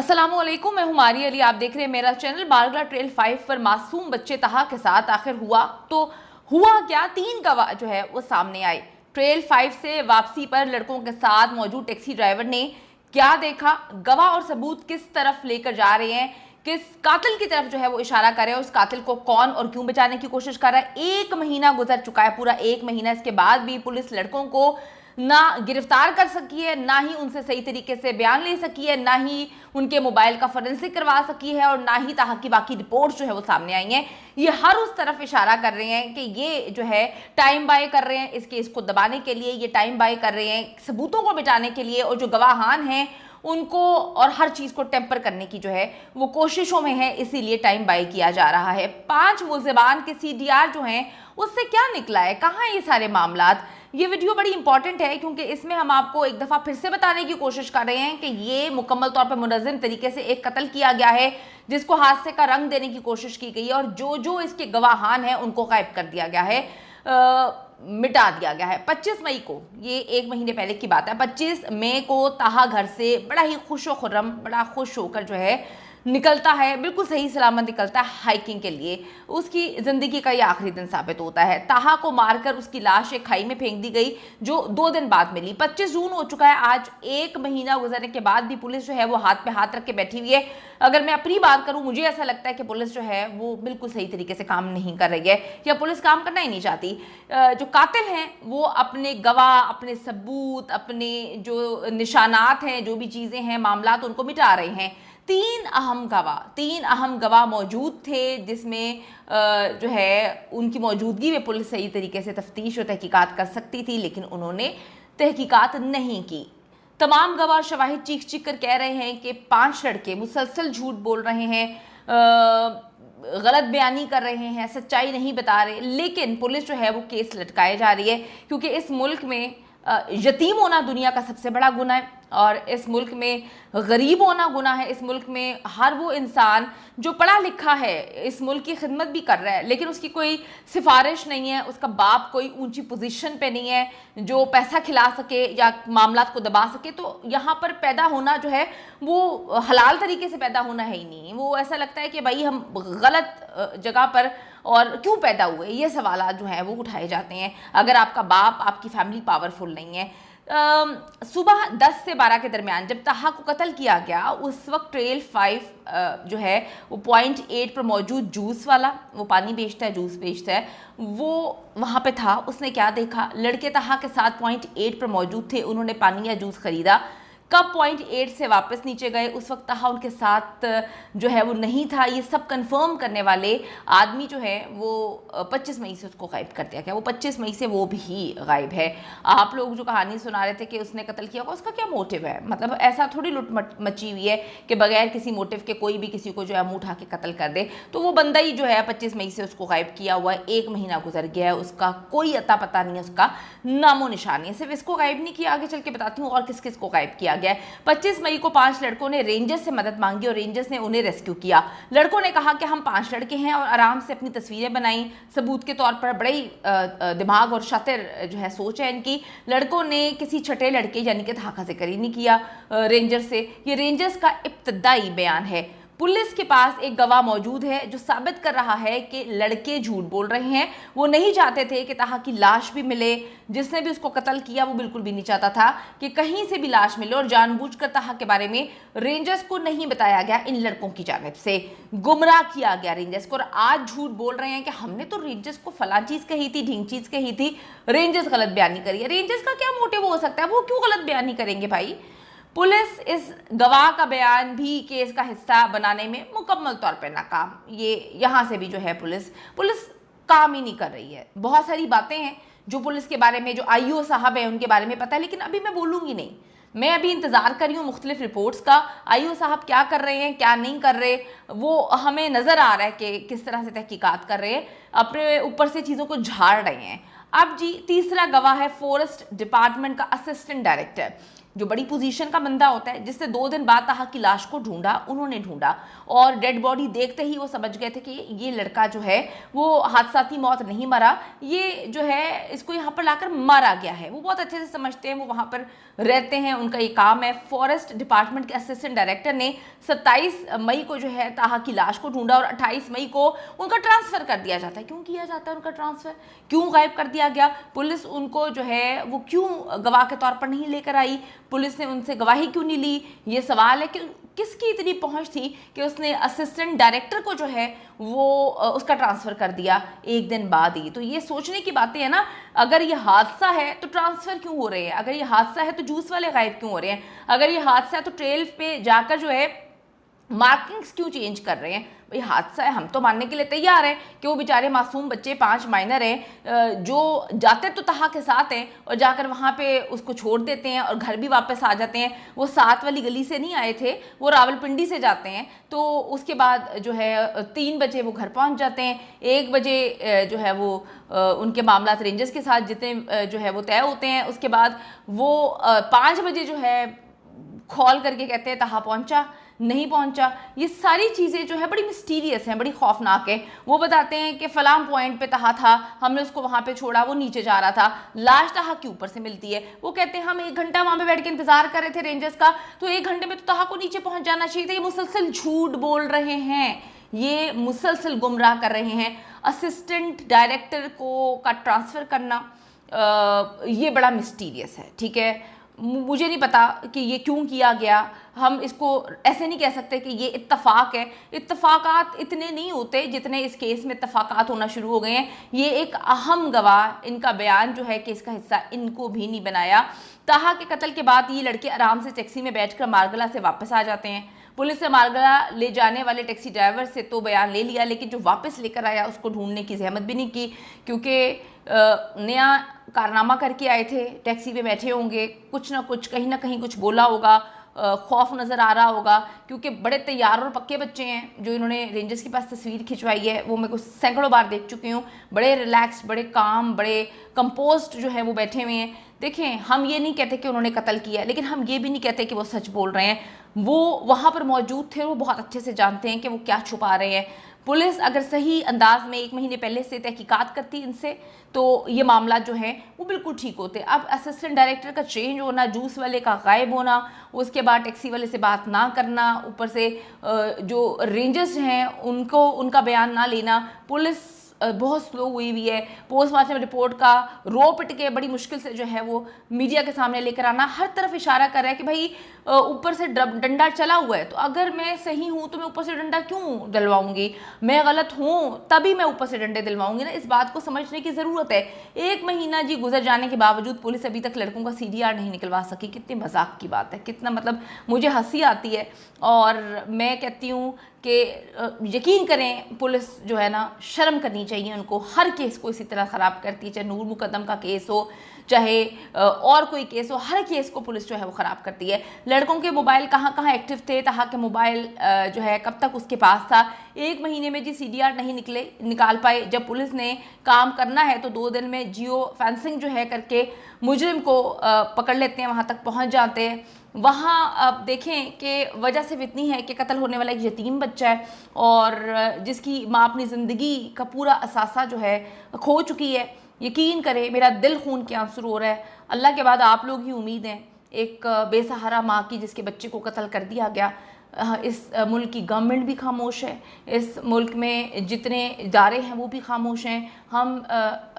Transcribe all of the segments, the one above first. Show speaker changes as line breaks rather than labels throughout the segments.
अस्सलामुअलैकुम, मैं हूं मारी अली। आप देख रहे हैं मेरा चैनल। बारगला ट्रेल 5 पर मासूम बच्चे तहा के साथ आखिर हुआ तो हुआ क्या। 3 गवाह जो है वो सामने आए। ट्रेल 5 से वापसी पर लड़कों के साथ मौजूद टैक्सी ड्राइवर ने क्या देखा, गवाह और सबूत किस तरफ लेकर जा रहे हैं, किस कातिल की तरफ जो है वो इशारा कर रहे हैं, उस कातिल को कौन और क्यों बचाने की कोशिश कर रहा है। 1 महीना गुजर चुका है, पूरा 1 महीना। इसके बाद भी पुलिस लड़कों को ना गिरफ्तार कर सकी है, ना ही उनसे सही तरीके से बयान ले सकी है, ना ही उनके मोबाइल का फोरेंसिक करवा सकी है, और ना ही ताहा की बाकी रिपोर्ट्स जो है वो सामने आई हैं। ये हर उस तरफ इशारा कर रहे हैं कि ये जो है टाइम बाय कर रहे हैं, इस केस को दबाने के लिए ये टाइम बाय कर रहे हैं, सबूतों को मिटाने के लिए, और जो गवाहान हैं उनको और हर चीज़ को टेम्पर करने की जो है वो कोशिशों में है, इसीलिए टाइम बाय किया जा रहा है। 5 मुल्ज़िमान के CDR जो हैं उससे क्या निकला है, कहाँ ये सारे मामलात। ये वीडियो बड़ी इंपॉर्टेंट है क्योंकि इसमें हम आपको एक दफ़ा फिर से बताने की कोशिश कर रहे हैं कि ये मुकम्मल तौर पर मुनज़्ज़म तरीके से एक कत्ल किया गया है, जिसको हादसे का रंग देने की कोशिश की गई है, और जो जो इसके गवाहान हैं उनको गायब कर दिया गया है, मिटा दिया गया है। 25 मई को, ये 1 महीने पहले की बात है, 25 मई को ताहा घर से बड़ा ही खुश खुर्रम, बड़ा खुश होकर जो है निकलता है, बिल्कुल सही सलामत निकलता है हाइकिंग के लिए। उसकी ज़िंदगी का ये आखिरी दिन साबित होता है। ताहा को मारकर उसकी लाश एक खाई में फेंक दी गई, जो 2 दिन बाद मिली। 25 जून हो चुका है आज। 1 महीना गुजरने के बाद भी पुलिस जो है वो हाथ पे हाथ रख के बैठी हुई है। अगर मैं अपनी बात करूं, मुझे ऐसा लगता है कि पुलिस जो है वो बिल्कुल सही तरीके से काम नहीं कर रही है, या पुलिस काम करना ही नहीं चाहती। जो कातिल हैं वो अपने गवाह, अपने सबूत, अपने जो निशानात हैं, जो भी चीज़ें हैं, मामलात, उनको मिटा रहे हैं। 3 अहम गवाह मौजूद थे, जिसमें जो है उनकी मौजूदगी में पुलिस सही तरीके से तफ्तीश और तहकीकात कर सकती थी, लेकिन उन्होंने तहकीकात नहीं की। तमाम गवाह शवाहिद चीख चीख कर कह रहे हैं कि 5 लड़के मुसलसल झूठ बोल रहे हैं, गलत बयानी कर रहे हैं, सच्चाई नहीं बता रहे। लेकिन पुलिस जो है वो केस लटकाए जा रही है, क्योंकि इस मुल्क में यतीम होना दुनिया का सबसे बड़ा गुनाह है, और इस मुल्क में गरीब होना गुनाह है। इस मुल्क में हर वो इंसान जो पढ़ा लिखा है, इस मुल्क की खिदमत भी कर रहा है, लेकिन उसकी कोई सिफारिश नहीं है, उसका बाप कोई ऊंची पोजीशन पे नहीं है जो पैसा खिला सके या मामलात को दबा सके, तो यहाँ पर पैदा होना जो है वो हलाल तरीके से पैदा होना है ही नहीं। वो ऐसा लगता है कि भाई हम गलत जगह पर और क्यों पैदा हुए, ये सवाल जो हैं वो उठाए जाते हैं अगर आपका बाप, आपकी फैमिली पावरफुल नहीं है। सुबह 10 से 12 के दरमियान जब ताहा को कत्ल किया गया, उस वक्त ट्रेल 5 जो है वो पॉइंट 8 पर मौजूद जूस वाला, वो पानी बेचता है, जूस बेचता है, वो वहाँ पे था। उसने क्या देखा, लड़के ताहा के साथ पॉइंट 8 पर मौजूद थे, उन्होंने पानी या जूस खरीदा। कब पॉइंट 8 से वापस नीचे गए, उस वक्त ताहा उनके साथ जो है वो नहीं था। ये सब कंफर्म करने वाले आदमी जो है वो 25 मई से उसको गायब कर दिया गया। वो 25 मई से वो भी गायब है। आप लोग जो कहानी सुना रहे थे कि उसने कत्ल किया होगा, उसका क्या मोटिव है? मतलब ऐसा थोड़ी लुट मची हुई है कि बगैर किसी मोटिव के कोई भी किसी को जो है मुंह उठा के कत्ल कर दे। तो वो बंदा ही जो है 25 मई से उसको गायब किया हुआ है, 1 महीना गुजर गया है, उसका कोई अता पता नहीं है, उसका नामो निशान नहीं है। सिर्फ इसको गायब नहीं किया, आगे चल के बताती हूँ और किस किस को गायब किया गया। 25 मई को 5 लड़कों ने रेंजर्स से मदद मांगी और रेंजर्स ने उन्हें रेस्क्यू किया। लड़कों ने कहा कि हम 5 लड़के हैं, और आराम से अपनी तस्वीरें बनाई सबूत के तौर पर। बड़े ही दिमाग और शातिर जो है सोच है इनकी। लड़कों ने किसी छठे लड़के यानी कि ताहा का जिक्र ही नहीं किया रेंजर से। ये रेंजर्स का इब्तदाई बयान है। पुलिस के पास एक गवाह मौजूद है जो साबित कर रहा है कि लड़के झूठ बोल रहे हैं। वो नहीं चाहते थे कि ताहा की लाश भी मिले। जिसने भी उसको कत्ल किया वो बिल्कुल भी नहीं चाहता था कि कहीं से भी लाश मिले, और जानबूझकर ताहा के बारे में रेंजर्स को नहीं बताया गया। इन लड़कों की जानिब से गुमराह किया गया रेंजर्स को, और आज झूठ बोल रहे हैं कि हमने तो रेंजर्स को फलां चीज़ कही थी, ढींग चीज़ कही थी, रेंजर्स गलत बयानी करी है। रेंजर्स का क्या मोटिव हो सकता है? वो क्यों गलत बयानी करेंगे भाई? पुलिस इस गवाह का बयान भी केस का हिस्सा बनाने में मुकम्मल तौर पर नाकाम। ये यहाँ से भी जो है पुलिस काम ही नहीं कर रही है। बहुत सारी बातें हैं जो पुलिस के बारे में, जो IO साहब हैं उनके बारे में पता है, लेकिन अभी मैं बोलूँगी नहीं। मैं अभी इंतज़ार कर रही हूँ मुख्तलिफ रिपोर्ट्स का। IO साहब क्या कर रहे हैं, क्या नहीं कर रहे, वो हमें नज़र आ रहा है कि किस तरह से तहकीकात कर रहे हैं, अपने ऊपर से चीज़ों को झाड़ रहे हैं। अब जी तीसरा गवाह है फॉरेस्ट डिपार्टमेंट का असिस्टेंट डायरेक्टर, जो बड़ी पोजीशन का बंदा होता है, जिसने 2 दिन बाद ताहा की लाश को ढूंढा, उन्होंने ढूंढा और डेड बॉडी देखते ही वो समझ गए थे कि ये लड़का जो है वो हादसाती मौत नहीं मरा, ये जो है इसको यहाँ पर लाकर मारा गया है। वो बहुत अच्छे से समझते हैं, वो वहाँ पर रहते हैं, उनका ये काम है। फॉरेस्ट डिपार्टमेंट के असिस्टेंट डायरेक्टर ने 27 मई को जो है ताहा की लाश को ढूंढा और 28 मई को उनका ट्रांसफ़र कर दिया जाता है। क्यों किया जाता है उनका ट्रांसफ़र, क्यों गायब कर दिया गया? पुलिस उनको जो है वो क्यों गवाह के तौर पर नहीं लेकर आई, पुलिस ने उनसे गवाही क्यों नहीं ली? ये सवाल है कि किसकी इतनी पहुंच थी कि उसने असिस्टेंट डायरेक्टर को जो है वो उसका ट्रांसफ़र कर दिया एक दिन बाद ही। तो ये सोचने की बातें हैं ना, अगर ये हादसा है तो ट्रांसफ़र क्यों हो रहे हैं, अगर ये हादसा है तो जूस वाले गायब क्यों हो रहे हैं, अगर ये हादसा है तो ट्रेल पे जाकर जो है मार्किंग्स क्यों चेंज कर रहे हैं? भाई हादसा है, हम तो मानने के लिए तैयार हैं कि वो बेचारे मासूम बच्चे 5 माइनर हैं जो जाते तो ताहा के साथ हैं और जाकर वहाँ पे उसको छोड़ देते हैं और घर भी वापस आ जाते हैं। वो 7 वाली गली से नहीं आए थे, वो रावलपिंडी से जाते हैं। तो उसके बाद जो है 3 बजे वो घर पहुँच जाते हैं, 1 बजे जो है वो उनके मामलात रेंजर्स के साथ जितने जो है वो तय होते हैं। उसके बाद वो 5 बजे जो है कॉल करके कहते हैं ताहा पहुँचा, नहीं पहुंचा। ये सारी चीज़ें जो है बड़ी मिस्टीरियस हैं, बड़ी खौफनाक है। वो बताते हैं कि फलां पॉइंट पे ताहा था, हमने उसको वहाँ पे छोड़ा, वो नीचे जा रहा था, लाश ताहा के ऊपर से मिलती है। वो कहते हैं हम 1 घंटा वहाँ पे बैठ के इंतजार कर रहे थे रेंजर्स का, तो 1 घंटे में तो ताहा को नीचे पहुँच जाना चाहिए था। ये मुसलसल झूठ बोल रहे हैं, ये मुसलसल गुमराह कर रहे हैं। असिस्टेंट डायरेक्टर को का ट्रांसफ़र करना ये बड़ा मिस्टीरियस है, ठीक है। मुझे नहीं पता कि ये क्यों किया गया, हम इसको ऐसे नहीं कह सकते कि ये इत्तफाक है। इत्तफाकात इतने नहीं होते जितने इस केस में इत्तफाकात होना शुरू हो गए हैं। ये एक अहम गवाह, इनका बयान जो है केस का हिस्सा, इनको भी नहीं बनाया। ताहा के कत्ल के बाद ये लड़के आराम से टैक्सी में बैठकर मारगला से वापस आ जाते हैं। पुलिस ने मारगला ले जाने वाले टैक्सी ड्राइवर से तो बयान ले लिया, लेकिन जो वापस लेकर आया उसको ढूंढने की जहमत भी नहीं की, क्योंकि नया कारनामा करके आए थे, टैक्सी पे बैठे होंगे, कुछ ना कुछ कहीं ना कहीं कुछ बोला होगा, खौफ नज़र आ रहा होगा, क्योंकि बड़े तैयार और पक्के बच्चे हैं। जो इन्होंने रेंजर्स के पास तस्वीर खिंचवाई है वो मैं कुछ सैकड़ों बार देख चुकी हूँ। बड़े रिलैक्स, बड़े काम, बड़े कंपोस्ट जो है वो बैठे हुए हैं। देखें, हम ये नहीं कहते कि उन्होंने कत्ल किया, लेकिन हम ये भी नहीं कहते कि वो सच बोल रहे हैं। वो वहाँ पर मौजूद थे, वो बहुत अच्छे से जानते हैं कि वो क्या छुपा रहे हैं। पुलिस अगर सही अंदाज में 1 महीने पहले से तहकीकात करती इनसे, तो ये मामला जो है वो बिल्कुल ठीक होते। अब असिस्टेंट डायरेक्टर का चेंज होना, जूस वाले का गायब होना, उसके बाद टैक्सी वाले से बात ना करना, ऊपर से जो रेंजर्स हैं उनको उनका बयान ना लेना, पुलिस बहुत स्लो हुई है। पोस्टमार्टम रिपोर्ट का रो पिट के बड़ी मुश्किल से जो है वो मीडिया के सामने लेकर आना, हर तरफ इशारा कर रहा है कि भाई ऊपर से डंडा चला हुआ है, तो अगर मैं सही हूँ तो मैं ऊपर से डंडा क्यों दिलवाऊंगी, मैं गलत हूँ तभी मैं ऊपर से डंडे दिलवाऊंगी ना। इस बात को समझने की ज़रूरत है। 1 महीना जी गुजर जाने के बावजूद पुलिस अभी तक लड़कों का CDR नहीं निकलवा सकी। कितनी मजाक की बात है, कितना मतलब मुझे हंसी आती है। और मैं कहती हूँ कि यकीन करें, पुलिस जो है ना, शर्म करनी चाहिए उनको। हर केस को इसी तरह ख़राब करती है, चाहे नूर मुकद्दम का केस हो, चाहे और कोई केस हो, हर केस को पुलिस जो है वो ख़राब करती है। लड़कों के मोबाइल कहाँ कहाँ एक्टिव थे, ताहा के मोबाइल जो है कब तक उसके पास था। 1 महीने में जी CDR नहीं निकाल पाए। जब पुलिस ने काम करना है तो 2 दिन में जियो फेंसिंग जो है करके मुजरिम को पकड़ लेते हैं, वहाँ तक पहुँच जाते हैं। वहाँ अब देखें कि वजह सिर्फ इतनी है कि कत्ल होने वाला एक यतीम बच्चा है और जिसकी माँ अपनी ज़िंदगी का पूरा असासा जो है खो चुकी है। यकीन करें, मेरा दिल खून के आंसू रो रहा है। अल्लाह के बाद आप लोग ही उम्मीद हैं, एक बेसहारा माँ की जिसके बच्चे को कत्ल कर दिया गया। इस मुल्क की गवर्नमेंट भी खामोश है, इस मुल्क में जितने इदारे हैं वो भी खामोश हैं। हम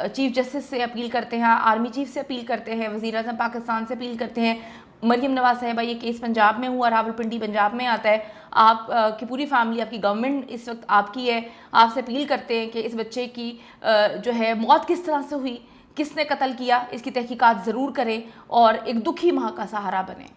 चीफ जस्टिस से अपील करते हैं, आर्मी चीफ से अपील करते हैं, वज़ीर-ए-आज़म पाकिस्तान से अपील करते हैं, मरियम नवाज साहिबा, ये केस पंजाब में हुआ, रावलपिंडी पंजाब में आता है। आप की पूरी फैमिली, आपकी गवर्नमेंट इस वक्त आपकी है, आपसे अपील करते हैं कि इस बच्चे की जो है मौत किस तरह से हुई, किसने कत्ल किया, इसकी तहकीकात ज़रूर करें और एक दुखी माँ का सहारा बने।